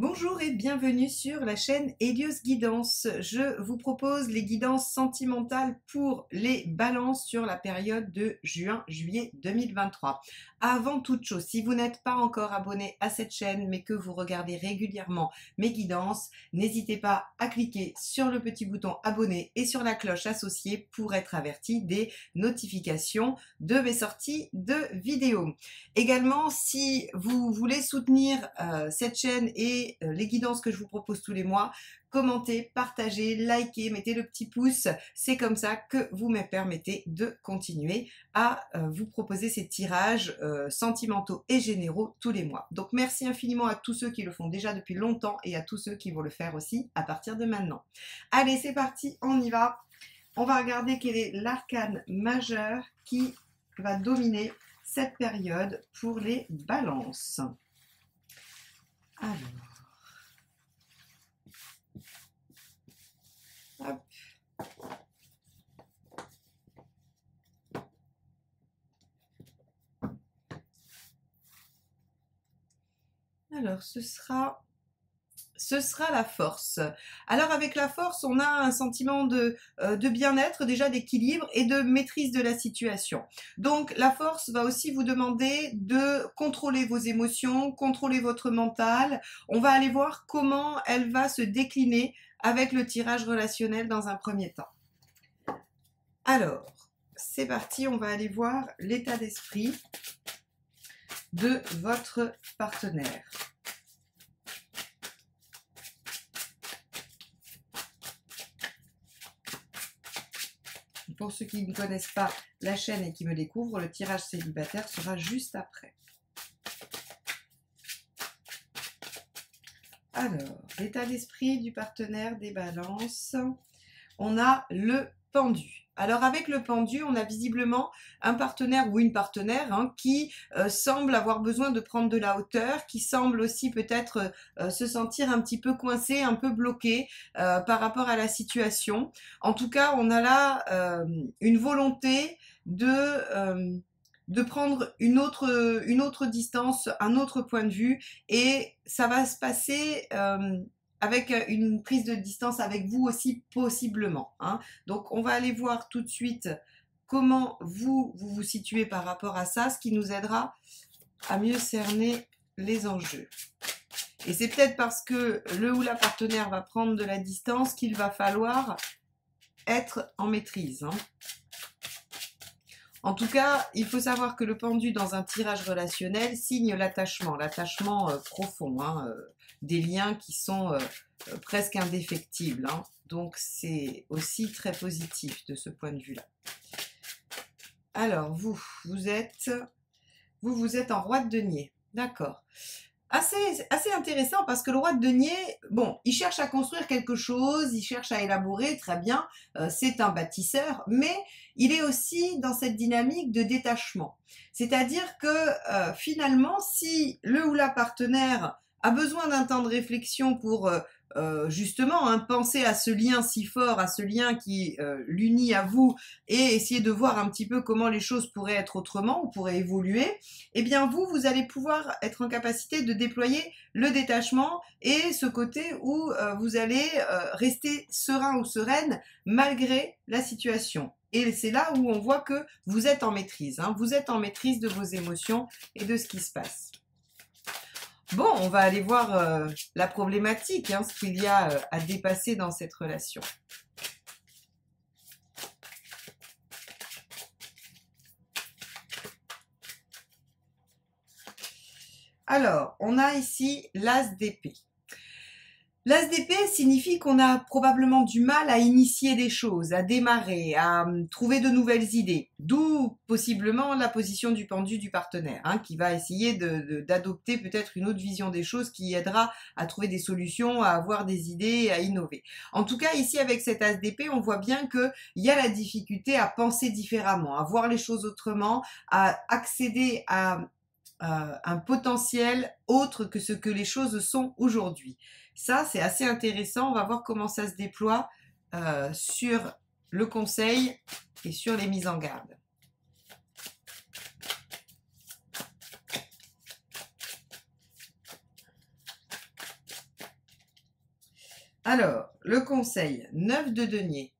Bonjour et bienvenue sur la chaîne Hélios Guidance. Je vous propose les guidances sentimentales pour les balances sur la période de juin-juillet 2023. Avant toute chose, si vous n'êtes pas encore abonné à cette chaîne mais que vous regardez régulièrement mes guidances, n'hésitez pas à cliquer sur le petit bouton abonner et sur la cloche associée pour être averti des notifications de mes sorties de vidéos. Également, si vous voulez soutenir cette chaîne et les guidances que je vous propose tous les mois, commentez, partagez, likez, mettez le petit pouce. C'est comme ça que vous me permettez de continuer à vous proposer ces tirages sentimentaux et généraux tous les mois. Donc merci infiniment à tous ceux qui le font déjà depuis longtemps et à tous ceux qui vont le faire aussi à partir de maintenant. Allez, c'est parti, on y va. On va regarder quel est l'arcane majeur qui va dominer cette période pour les balances. Alors, hop. Alors, ce sera la force. Alors avec la force, on a un sentiment de bien-être, déjà d'équilibre et de maîtrise de la situation. Donc la force va aussi vous demander de contrôler vos émotions, contrôler votre mental. On va aller voir comment elle va se décliner avec le tirage relationnel dans un premier temps. Alors, c'est parti, on va aller voir l'état d'esprit de votre partenaire. Pour ceux qui ne connaissent pas la chaîne et qui me découvrent, le tirage célibataire sera juste après. Alors, l'état d'esprit du partenaire des balances, on a le pendu. Alors avec le pendu, on a visiblement un partenaire ou une partenaire qui semble avoir besoin de prendre de la hauteur, qui semble aussi peut-être se sentir un petit peu coincé, un peu bloqué par rapport à la situation. En tout cas, on a là une volonté de prendre une autre distance, un autre point de vue, et ça va se passer avec une prise de distance avec vous aussi possiblement. Donc on va aller voir tout de suite comment vous vous situez par rapport à ça, ce qui nous aidera à mieux cerner les enjeux. Et c'est peut-être parce que le ou la partenaire va prendre de la distance qu'il va falloir être en maîtrise. En tout cas, il faut savoir que le pendu dans un tirage relationnel signe l'attachement profond, des liens qui sont presque indéfectibles. Donc c'est aussi très positif de ce point de vue-là. Alors vous êtes en roi de denier, d'accord. Assez intéressant parce que le roi de denier, bon, il cherche à construire quelque chose, il cherche à élaborer, très bien, c'est un bâtisseur, mais il est aussi dans cette dynamique de détachement. C'est-à-dire que finalement, si le ou la partenaire a besoin d'un temps de réflexion pour justement penser à ce lien si fort, à ce lien qui l'unit à vous et essayer de voir un petit peu comment les choses pourraient être autrement ou pourraient évoluer, eh bien vous allez pouvoir être en capacité de déployer le détachement et ce côté où vous allez rester serein ou sereine malgré la situation. Et c'est là où on voit que vous êtes en maîtrise, vous êtes en maîtrise de vos émotions et de ce qui se passe. Bon, on va aller voir la problématique, ce qu'il y a à dépasser dans cette relation. Alors, on a ici l'as d'épée. L'as d'épée signifie qu'on a probablement du mal à initier des choses, à démarrer, à trouver de nouvelles idées. D'où possiblement la position du pendu du partenaire, qui va essayer d'adopter peut-être une autre vision des choses qui aidera à trouver des solutions, à avoir des idées, à innover. En tout cas, ici avec cet as d'épée, on voit bien qu'il y a la difficulté à penser différemment, à voir les choses autrement, à accéder à un potentiel autre que ce que les choses sont aujourd'hui. Ça, c'est assez intéressant. On va voir comment ça se déploie sur le conseil et sur les mises en garde. Alors, le conseil, 9 de denier.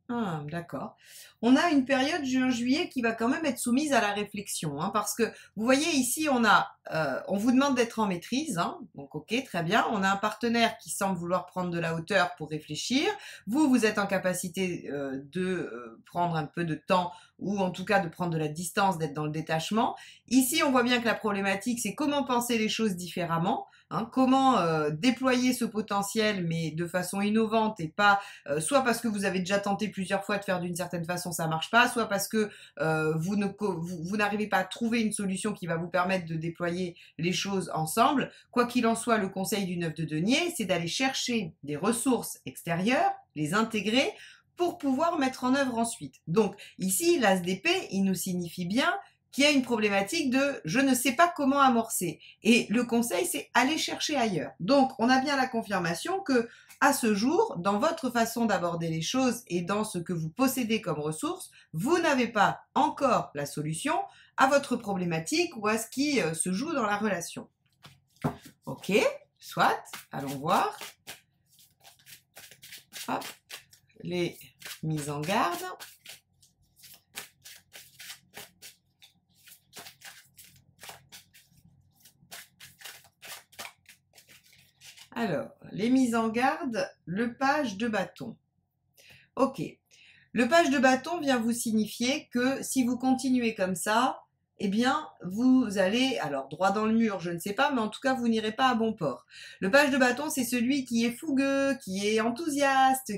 Ah, d'accord. On a une période juin-juillet qui va quand même être soumise à la réflexion, hein, parce que vous voyez ici, on vous demande d'être en maîtrise, hein, donc ok, très bien. On a un partenaire qui semble vouloir prendre de la hauteur pour réfléchir. Vous êtes en capacité de prendre un peu de temps ou en tout cas de prendre de la distance, d'être dans le détachement. Ici, on voit bien que la problématique, c'est comment penser les choses différemment. Hein, comment déployer ce potentiel mais de façon innovante et pas soit parce que vous avez déjà tenté plusieurs fois de faire d'une certaine façon, ça marche pas, soit parce que vous n'arrivez pas à trouver une solution qui va vous permettre de déployer les choses ensemble. Quoi qu'il en soit, le conseil du 9 de denier, c'est d'aller chercher des ressources extérieures, les intégrer pour pouvoir mettre en œuvre ensuite. Donc ici, l'as d'épée, il nous signifie bien qu'il y a une problématique de je ne sais pas comment amorcer. Et le conseil, c'est aller chercher ailleurs. Donc, on a bien la confirmation que à ce jour, dans votre façon d'aborder les choses et dans ce que vous possédez comme ressources, vous n'avez pas encore la solution à votre problématique ou à ce qui se joue dans la relation. Ok, soit, allons voir. Hop, les mises en garde. Alors, les mises en garde, le page de bâton. Ok, le page de bâton vient vous signifier que si vous continuez comme ça, eh bien, vous allez, alors droit dans le mur, je ne sais pas, mais en tout cas, vous n'irez pas à bon port. Le page de bâton, c'est celui qui est fougueux, qui est enthousiaste,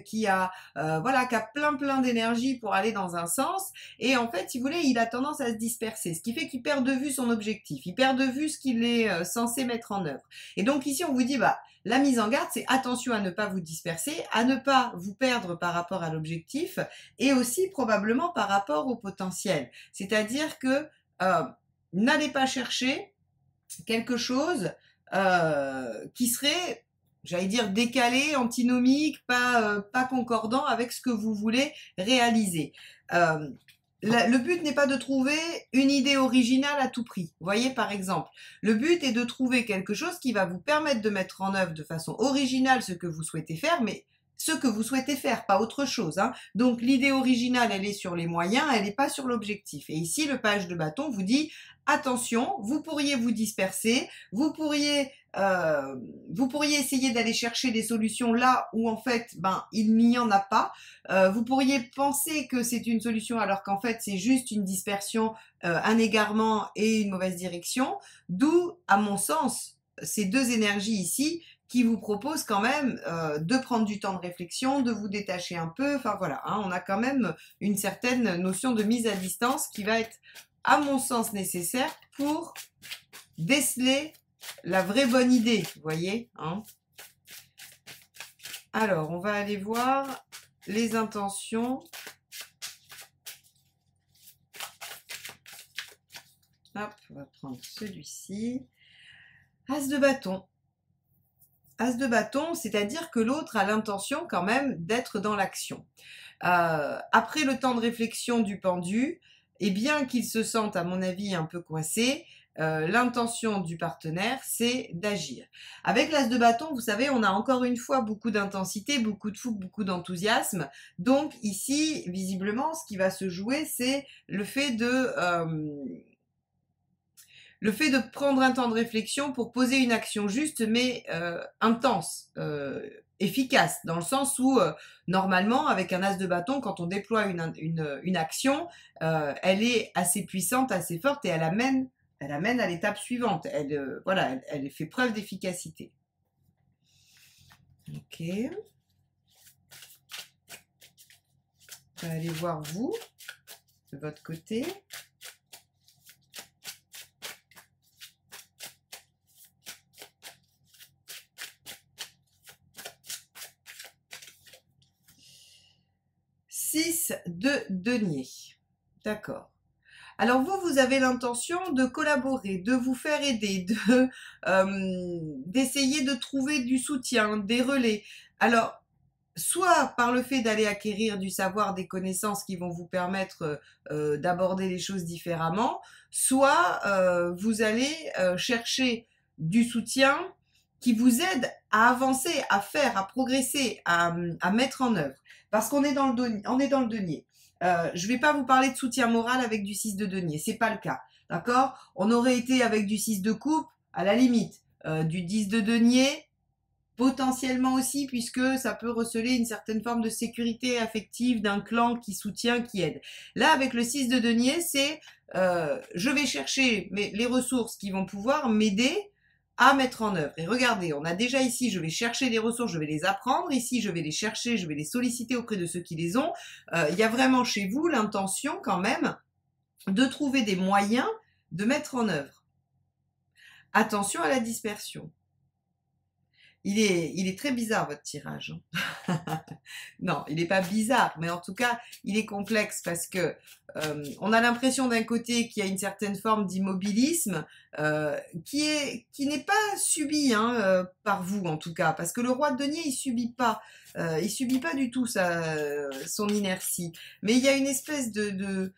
voilà, qui a plein d'énergie pour aller dans un sens. Et en fait, si vous voulez, il a tendance à se disperser, ce qui fait qu'il perd de vue son objectif, il perd de vue ce qu'il est censé mettre en œuvre. Et donc ici, on vous dit, bah, la mise en garde, c'est attention à ne pas vous disperser, à ne pas vous perdre par rapport à l'objectif et aussi probablement par rapport au potentiel. C'est-à-dire que n'allez pas chercher quelque chose qui serait, j'allais dire, décalé, antinomique, pas concordant avec ce que vous voulez réaliser. Le but n'est pas de trouver une idée originale à tout prix. Vous voyez, par exemple, le but est de trouver quelque chose qui va vous permettre de mettre en œuvre de façon originale ce que vous souhaitez faire, mais ce que vous souhaitez faire, pas autre chose. Hein. Donc l'idée originale, elle est sur les moyens, elle n'est pas sur l'objectif. Et ici, le page de bâton vous dit, attention, vous pourriez vous disperser, vous pourriez essayer d'aller chercher des solutions là où en fait, il n'y en a pas. Vous pourriez penser que c'est une solution alors qu'en fait, c'est juste une dispersion, un égarement et une mauvaise direction. D'où, à mon sens, ces deux énergies ici qui vous propose quand même de prendre du temps de réflexion, de vous détacher un peu. Enfin voilà, hein, on a quand même une certaine notion de mise à distance qui va être, à mon sens, nécessaire pour déceler la vraie bonne idée, vous voyez. Hein. Alors, on va aller voir les intentions. Hop, on va prendre celui-ci. As de bâton. As de bâton, c'est-à-dire que l'autre a l'intention quand même d'être dans l'action. Après le temps de réflexion du pendu, et bien qu'il se sente, à mon avis, un peu coincé, l'intention du partenaire, c'est d'agir. Avec l'as de bâton, vous savez, on a encore une fois beaucoup d'intensité, beaucoup de fougue, beaucoup d'enthousiasme. Donc ici, visiblement, ce qui va se jouer, c'est le fait de prendre un temps de réflexion pour poser une action juste mais intense, efficace, dans le sens où normalement avec un as de bâton, quand on déploie une action, elle est assez puissante, assez forte et elle amène à l'étape suivante. Elle fait preuve d'efficacité. Ok. On va aller voir vous, de votre côté. De denier. D'accord. Alors vous avez l'intention de collaborer, de vous faire aider, d'essayer de trouver du soutien, des relais. Alors, soit par le fait d'aller acquérir du savoir, des connaissances qui vont vous permettre d'aborder les choses différemment, soit vous allez chercher du soutien qui vous aide à avancer, à faire, à progresser, à mettre en œuvre. Parce qu'on est dans le denier. Je ne vais pas vous parler de soutien moral avec du 6 de denier, c'est pas le cas. D'accord? On aurait été avec du 6 de coupe, à la limite. Du 10 de denier, potentiellement aussi, puisque ça peut receler une certaine forme de sécurité affective d'un clan qui soutient, qui aide. Là, avec le 6 de denier, c'est je vais chercher les ressources qui vont pouvoir m'aider à mettre en œuvre. Et regardez, on a déjà ici, je vais chercher les ressources, je vais les apprendre. Ici, je vais les chercher, je vais les solliciter auprès de ceux qui les ont. Il y a vraiment chez vous l'intention quand même de trouver des moyens de mettre en œuvre. Attention à la dispersion. Il est très bizarre votre tirage. Non, il n'est pas bizarre, mais en tout cas, il est complexe parce que on a l'impression d'un côté qu'il y a une certaine forme d'immobilisme qui n'est pas subi par vous en tout cas, parce que le roi de denier il subit pas du tout son inertie, mais il y a une espèce de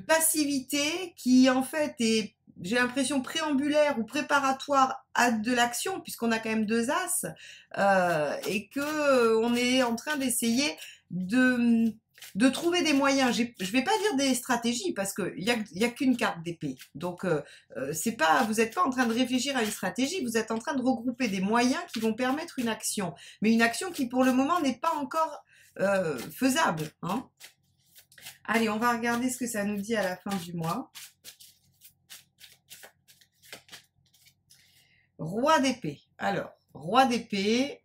passivité qui en fait est, j'ai l'impression, préambulaire ou préparatoire à de l'action, puisqu'on a quand même deux as, et que on est en train d'essayer de trouver des moyens. Je vais pas dire des stratégies, parce qu'il y a qu'une carte d'épée. Donc, c'est pas, vous n'êtes pas en train de réfléchir à une stratégie, vous êtes en train de regrouper des moyens qui vont permettre une action. Mais une action qui, pour le moment, n'est pas encore faisable. Hein. Allez, on va regarder ce que ça nous dit à la fin du mois. Roi d'épée. Alors, roi d'épée,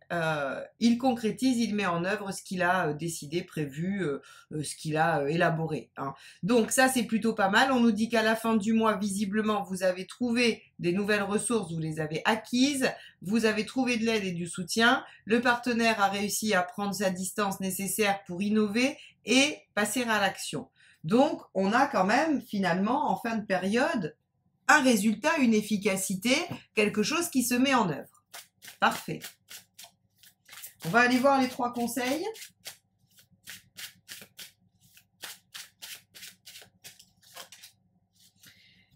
il concrétise, il met en œuvre ce qu'il a décidé, prévu, ce qu'il a élaboré. Hein. Donc ça, c'est plutôt pas mal. On nous dit qu'à la fin du mois, visiblement, vous avez trouvé des nouvelles ressources, vous les avez acquises, vous avez trouvé de l'aide et du soutien. Le partenaire a réussi à prendre sa distance nécessaire pour innover et passer à l'action. Donc, on a quand même, finalement, en fin de période, un résultat, une efficacité, quelque chose qui se met en œuvre. Parfait. On va aller voir les 3 conseils.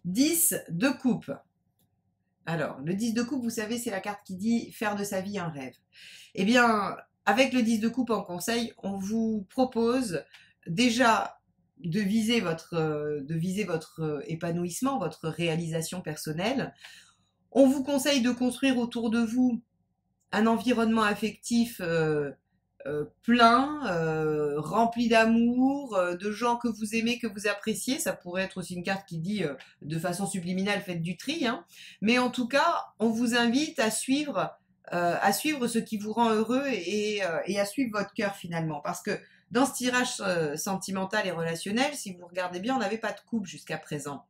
« 10 de coupe ». Alors, le 10 de coupe, vous savez, c'est la carte qui dit « faire de sa vie un rêve ». Eh bien, avec le 10 de coupe en conseil, on vous propose déjà de viser votre épanouissement, votre réalisation personnelle. On vous conseille de construire autour de vous un environnement affectif plein, rempli d'amour, de gens que vous aimez, que vous appréciez. Ça pourrait être aussi une carte qui dit de façon subliminale, faites du tri. Hein. Mais en tout cas, on vous invite à suivre ce qui vous rend heureux et à suivre votre cœur finalement. Parce que dans ce tirage sentimental et relationnel, si vous regardez bien, on n'avait pas de couple jusqu'à présent.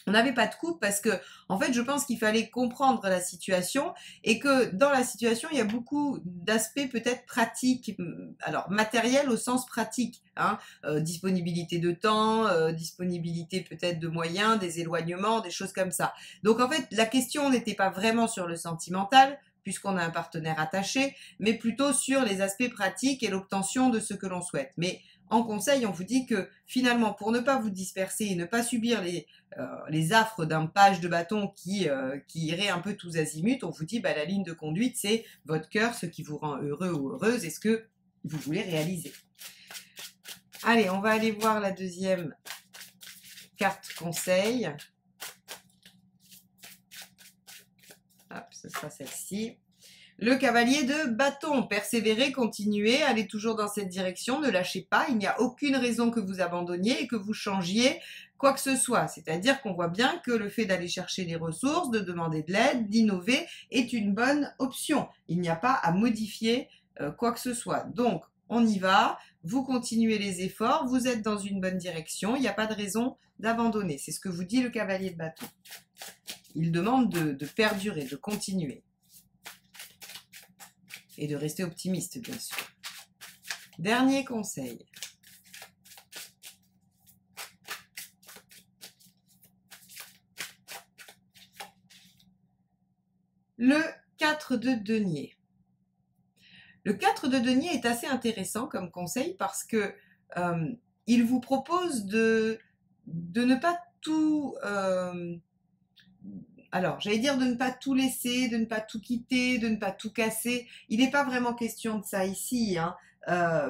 On n'avait pas de couple parce que, en fait, je pense qu'il fallait comprendre la situation et que dans la situation, il y a beaucoup d'aspects peut-être pratiques, alors matériels au sens pratique, hein, disponibilité de temps, disponibilité peut-être de moyens, des éloignements, des choses comme ça. Donc en fait, la question n'était pas vraiment sur le sentimental, puisqu'on a un partenaire attaché, mais plutôt sur les aspects pratiques et l'obtention de ce que l'on souhaite. Mais en conseil, on vous dit que finalement, pour ne pas vous disperser et ne pas subir les affres d'un page de bâton qui irait un peu tous azimuts, on vous dit la ligne de conduite, c'est votre cœur, ce qui vous rend heureux ou heureuse, et ce que vous voulez réaliser. Allez, on va aller voir la deuxième carte conseil. Hop, ce sera celle-ci. Le cavalier de bâton, persévérez, continuez, allez toujours dans cette direction, ne lâchez pas, il n'y a aucune raison que vous abandonniez et que vous changiez quoi que ce soit. C'est-à-dire qu'on voit bien que le fait d'aller chercher les ressources, de demander de l'aide, d'innover est une bonne option. Il n'y a pas à modifier quoi que ce soit. Donc, on y va, vous continuez les efforts, vous êtes dans une bonne direction, il n'y a pas de raison d'abandonner. C'est ce que vous dit le cavalier de bâton. Il demande de perdurer, de continuer. Et de rester optimiste, bien sûr. Dernier conseil. Le 4 de denier. Le 4 de denier est assez intéressant comme conseil parce que il vous propose de ne pas tout alors, j'allais dire de ne pas tout laisser, de ne pas tout quitter, de ne pas tout casser. Il n'est pas vraiment question de ça ici, hein.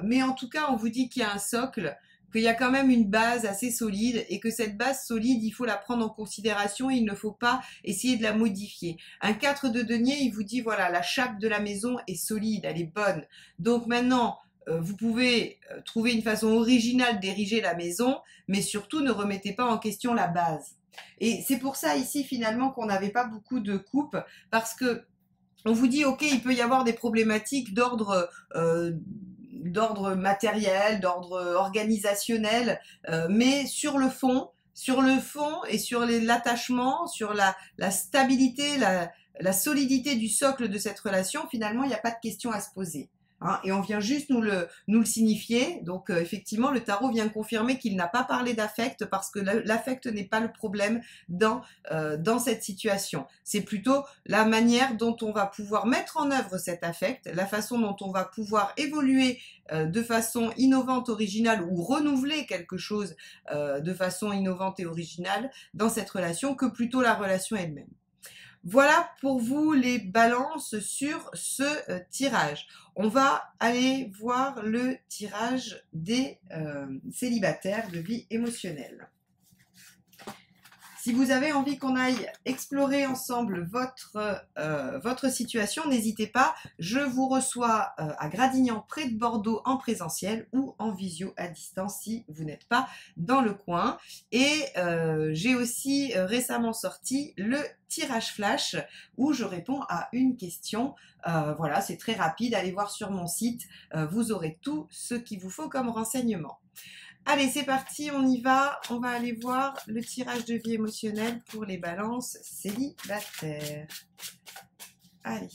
Mais en tout cas, on vous dit qu'il y a un socle, qu'il y a quand même une base assez solide et que cette base solide, il faut la prendre en considération et il ne faut pas essayer de la modifier. Un 4 de denier, il vous dit, voilà, la chape de la maison est solide, elle est bonne. Donc maintenant, vous pouvez trouver une façon originale d'ériger la maison, mais surtout ne remettez pas en question la base. Et c'est pour ça ici finalement qu'on n'avait pas beaucoup de coupes, parce que on vous dit ok, il peut y avoir des problématiques d'ordre matériel, d'ordre organisationnel, mais sur le fond et sur l'attachement, sur la stabilité, la solidité du socle de cette relation, finalement, il n'y a pas de question à se poser. Hein, et on vient juste nous le signifier. Donc effectivement, le tarot vient confirmer qu'il n'a pas parlé d'affect parce que l'affect n'est pas le problème dans cette situation. C'est plutôt la manière dont on va pouvoir mettre en œuvre cet affect, la façon dont on va pouvoir évoluer de façon innovante, originale ou renouveler quelque chose de façon innovante et originale dans cette relation que plutôt la relation elle-même. Voilà pour vous les balances sur ce tirage. On va aller voir le tirage des célibataires de vie émotionnelle. Si vous avez envie qu'on aille explorer ensemble votre situation, n'hésitez pas. Je vous reçois à Gradignan, près de Bordeaux, en présentiel ou en visio à distance si vous n'êtes pas dans le coin. Et j'ai aussi récemment sorti le tirage flash où je réponds à une question. Voilà, c'est très rapide. Allez voir sur mon site. Vous aurez tout ce qu'il vous faut comme renseignement. Allez, c'est parti, on y va. On va aller voir le tirage de vie émotionnelle pour les balances célibataires. Allez.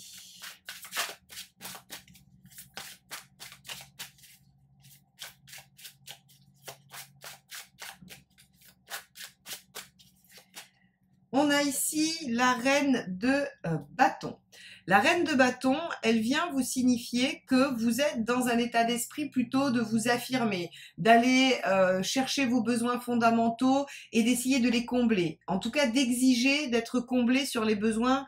On a ici la reine de bâton. La reine de bâton, elle vient vous signifier que vous êtes dans un état d'esprit plutôt de vous affirmer, d'aller chercher vos besoins fondamentaux et d'essayer de les combler. En tout cas, d'exiger d'être comblé sur les besoins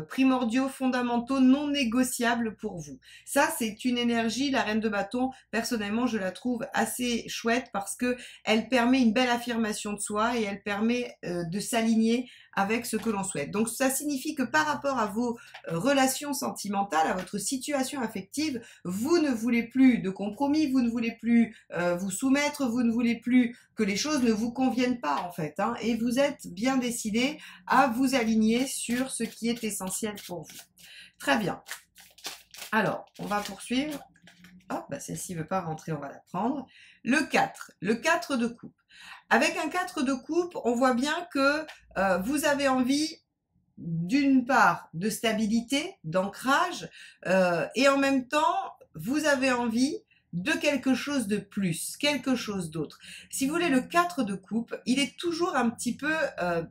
primordiaux, fondamentaux, non négociables pour vous. Ça, c'est une énergie, la reine de bâton, personnellement, je la trouve assez chouette parce que elle permet une belle affirmation de soi et elle permet de s'aligner avec ce que l'on souhaite. Donc ça signifie que par rapport à vos relations sentimentales, à votre situation affective, vous ne voulez plus de compromis, vous ne voulez plus vous soumettre, vous ne voulez plus que les choses ne vous conviennent pas en fait, hein, et vous êtes bien décidé à vous aligner sur ce qui est essentiel pour vous. Très bien. Alors, on va poursuivre. Hop, bah celle-ci ne veut pas rentrer, on va la prendre. Le 4 de coupe. Avec un 4 de coupe, on voit bien que vous avez envie d'une part de stabilité, d'ancrage, et en même temps, vous avez envie de quelque chose de plus, quelque chose d'autre. Si vous voulez, le 4 de coupe, il est toujours un petit peu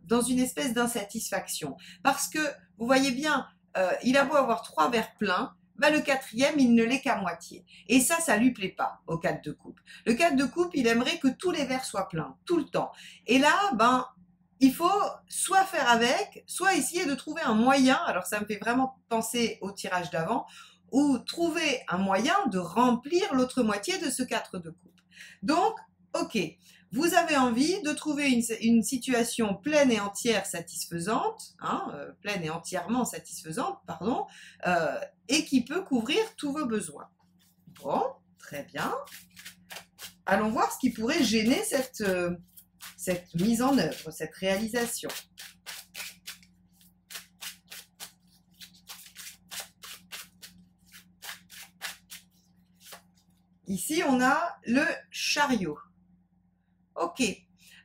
dans une espèce d'insatisfaction. Parce que, vous voyez bien, il a beau avoir 3 verres pleins, bah le 4e, il ne l'est qu'à moitié. Et ça lui plaît pas au 4 de coupe. Le 4 de coupe, il aimerait que tous les verres soient pleins, tout le temps. Et là, ben, il faut soit faire avec, soit essayer de trouver un moyen, alors ça me fait vraiment penser au tirage d'avant, ou trouver un moyen de remplir l'autre moitié de ce 4 de coupe. Donc, ok, vous avez envie de trouver une situation pleine et entière satisfaisante, hein, pleine et entièrement satisfaisante, pardon, et qui peut couvrir tous vos besoins. Bon, très bien. Allons voir ce qui pourrait gêner cette mise en œuvre, cette réalisation. Ici, on a le chariot. Ok.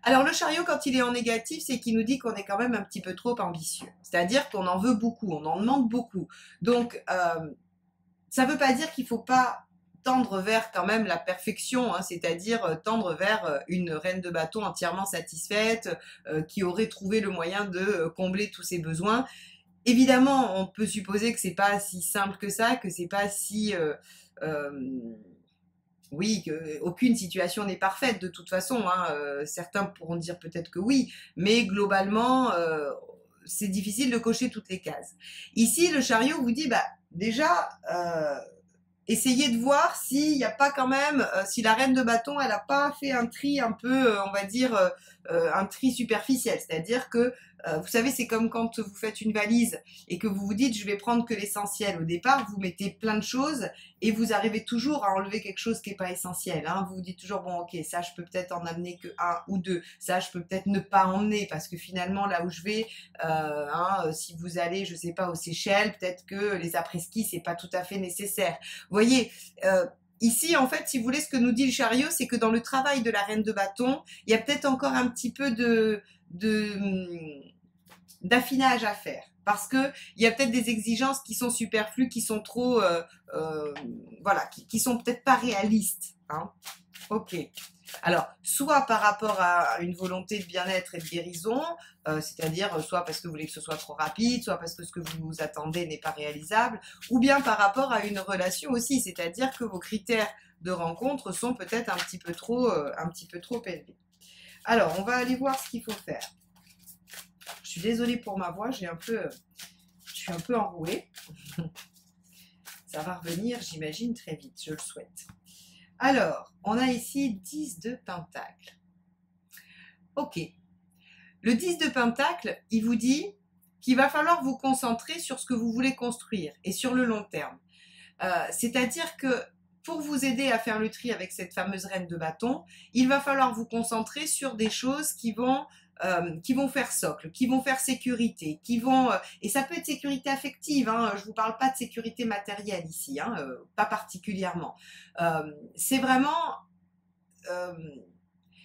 Alors, le chariot, quand il est en négatif, c'est qu'il nous dit qu'on est quand même un petit peu trop ambitieux. C'est-à-dire qu'on en veut beaucoup, on en demande beaucoup. Donc, ça ne veut pas dire qu'il ne faut pas tendre vers quand même la perfection, hein, c'est-à-dire tendre vers une reine de bâton entièrement satisfaite, qui aurait trouvé le moyen de combler tous ses besoins. Évidemment, on peut supposer que c'est pas si simple que ça, que c'est pas si... oui, aucune situation n'est parfaite de toute façon, hein, certains pourront dire peut-être que oui, mais globalement, c'est difficile de cocher toutes les cases. Ici, le chariot vous dit, bah, déjà, essayez de voir s'il n'y a pas quand même, si la reine de bâton, elle n'a pas fait un tri un peu, on va dire, un tri superficiel. C'est-à-dire que, vous savez, c'est comme quand vous faites une valise et que vous vous dites, je vais prendre que l'essentiel. Au départ, vous mettez plein de choses et vous arrivez toujours à enlever quelque chose qui n'est pas essentiel. Hein. Vous vous dites toujours, bon, ok, ça, je peux peut-être en amener que un ou deux. Ça, je peux peut-être ne pas emmener parce que finalement, là où je vais, si vous allez, je sais pas, aux Seychelles, peut-être que les après-ski, c'est pas tout à fait nécessaire. Vous voyez, ici, en fait, si vous voulez, ce que nous dit le chariot, c'est que dans le travail de la reine de bâton, il y a peut-être encore un petit peu d'affinage à faire. Parce que il y a peut-être des exigences qui sont superflues, qui sont trop, voilà, qui sont peut-être pas réalistes. Hein. Ok. Alors, soit par rapport à une volonté de bien-être et de guérison, c'est-à-dire soit parce que vous voulez que ce soit trop rapide, soit parce que ce que vous attendez n'est pas réalisable, ou bien par rapport à une relation aussi, c'est-à-dire que vos critères de rencontre sont peut-être un petit peu trop élevés. Alors, on va aller voir ce qu'il faut faire. Je suis désolée pour ma voix, je suis un peu enrouée. Ça va revenir, j'imagine, très vite, je le souhaite. Alors, on a ici 10 de pentacle. Ok. Le 10 de pentacle, il vous dit qu'il va falloir vous concentrer sur ce que vous voulez construire et sur le long terme. C'est-à-dire que pour vous aider à faire le tri avec cette fameuse reine de bâton, il va falloir vous concentrer sur des choses qui vont faire socle, qui vont faire sécurité, et ça peut être sécurité affective, hein, je vous parle pas de sécurité matérielle ici, hein, pas particulièrement. C'est vraiment,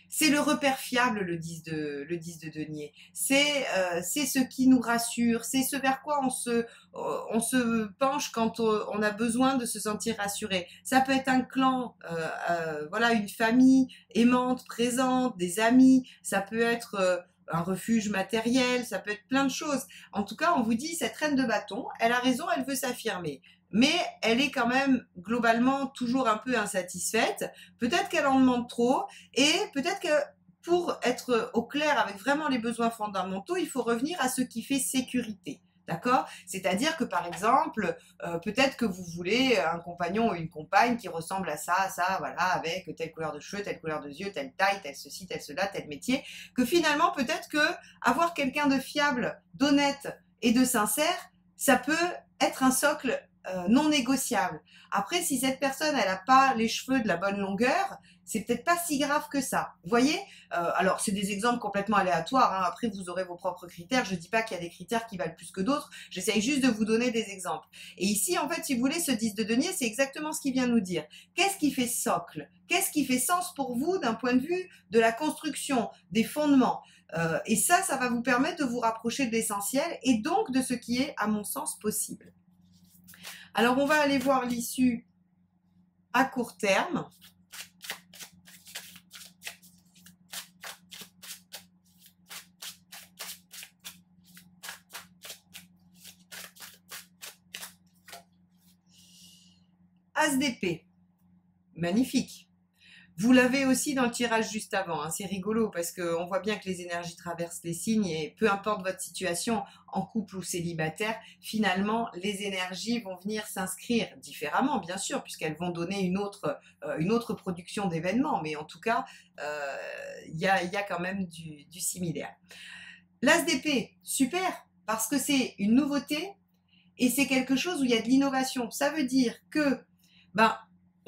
c'est le repère fiable, le 10 de denier. C'est ce qui nous rassure, c'est ce vers quoi on se penche quand on a besoin de se sentir rassuré. Ça peut être un clan, voilà, une famille aimante, présente, des amis, ça peut être un refuge matériel, ça peut être plein de choses. En tout cas, on vous dit, cette reine de bâton, elle a raison, elle veut s'affirmer. Mais elle est quand même globalement toujours un peu insatisfaite. Peut-être qu'elle en demande trop et peut-être que pour être au clair avec vraiment les besoins fondamentaux, il faut revenir à ce qui fait sécurité. D'accord? C'est-à-dire que par exemple, peut-être que vous voulez un compagnon ou une compagne qui ressemble à ça, voilà, avec telle couleur de cheveux, telle couleur de yeux, telle taille, tel ceci, tel cela, tel métier, que finalement peut-être que avoir quelqu'un de fiable, d'honnête et de sincère, ça peut être un socle non négociable. Après, si cette personne, elle n'a pas les cheveux de la bonne longueur, c'est peut-être pas si grave que ça. Vous voyez, alors c'est des exemples complètement aléatoires. Hein. Après, vous aurez vos propres critères. Je dis pas qu'il y a des critères qui valent plus que d'autres. J'essaye juste de vous donner des exemples. Et ici, en fait, si vous voulez, ce 10 de denier, c'est exactement ce qu'il vient nous dire. Qu'est-ce qui fait socle? Qu'est-ce qui fait sens pour vous d'un point de vue de la construction, des fondements? Et ça va vous permettre de vous rapprocher de l'essentiel et donc de ce qui est, à mon sens, possible. Alors, on va aller voir l'issue à court terme. As d'épée, magnifique. Vous l'avez aussi dans le tirage juste avant, hein. C'est rigolo parce qu'on voit bien que les énergies traversent les signes et peu importe votre situation, en couple ou célibataire, finalement, les énergies vont venir s'inscrire différemment, bien sûr, puisqu'elles vont donner une autre production d'événements, mais en tout cas, il y a quand même du similaire. L'As d'épée, super, parce que c'est une nouveauté et c'est quelque chose où il y a de l'innovation. Ça veut dire que,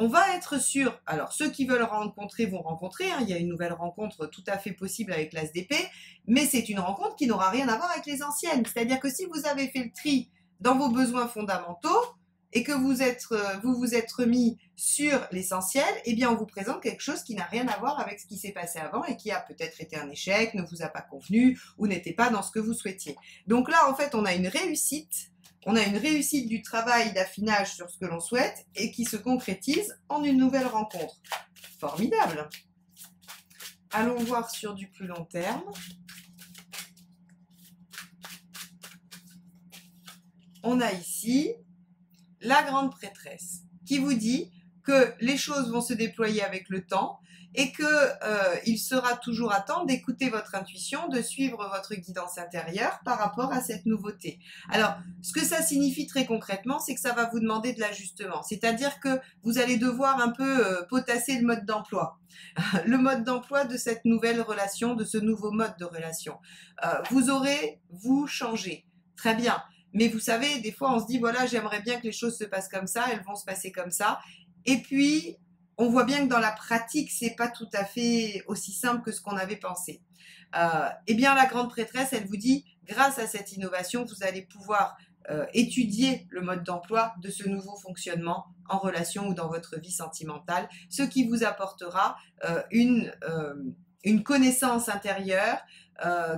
on va être sûr, alors ceux qui veulent rencontrer vont rencontrer, hein, il y a une nouvelle rencontre tout à fait possible avec l'As d'épée, mais c'est une rencontre qui n'aura rien à voir avec les anciennes. C'est-à-dire que si vous avez fait le tri dans vos besoins fondamentaux et que vous vous êtes remis sur l'essentiel, eh bien on vous présente quelque chose qui n'a rien à voir avec ce qui s'est passé avant et qui a peut-être été un échec, ne vous a pas convenu ou n'était pas dans ce que vous souhaitiez. Donc là, en fait, on a une réussite. On a une réussite du travail d'affinage sur ce que l'on souhaite et qui se concrétise en une nouvelle rencontre. Formidable! Allons voir sur du plus long terme. On a ici la grande prêtresse qui vous dit que les choses vont se déployer avec le temps et que il sera toujours à temps d'écouter votre intuition, de suivre votre guidance intérieure par rapport à cette nouveauté. Alors, ce que ça signifie très concrètement, c'est que ça va vous demander de l'ajustement, c'est-à-dire que vous allez devoir un peu potasser le mode d'emploi. Le mode d'emploi de cette nouvelle relation, de ce nouveau mode de relation. Vous aurez, vous, changé. Très bien. Mais vous savez, des fois, on se dit, voilà, j'aimerais bien que les choses se passent comme ça, elles vont se passer comme ça. Et puis, on voit bien que dans la pratique, c'est pas tout à fait aussi simple que ce qu'on avait pensé. Eh bien, la grande prêtresse, elle vous dit, grâce à cette innovation, vous allez pouvoir étudier le mode d'emploi de ce nouveau fonctionnement en relation ou dans votre vie sentimentale, ce qui vous apportera une connaissance intérieure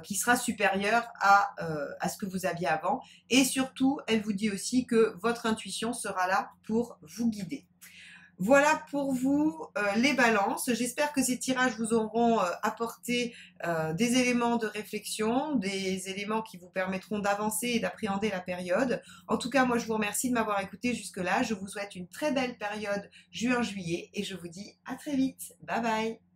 qui sera supérieure à ce que vous aviez avant. Et surtout, elle vous dit aussi que votre intuition sera là pour vous guider. Voilà pour vous les balances. J'espère que ces tirages vous auront apporté des éléments de réflexion, des éléments qui vous permettront d'avancer et d'appréhender la période. En tout cas, moi, je vous remercie de m'avoir écouté jusque-là. Je vous souhaite une très belle période juin-juillet et je vous dis à très vite. Bye bye.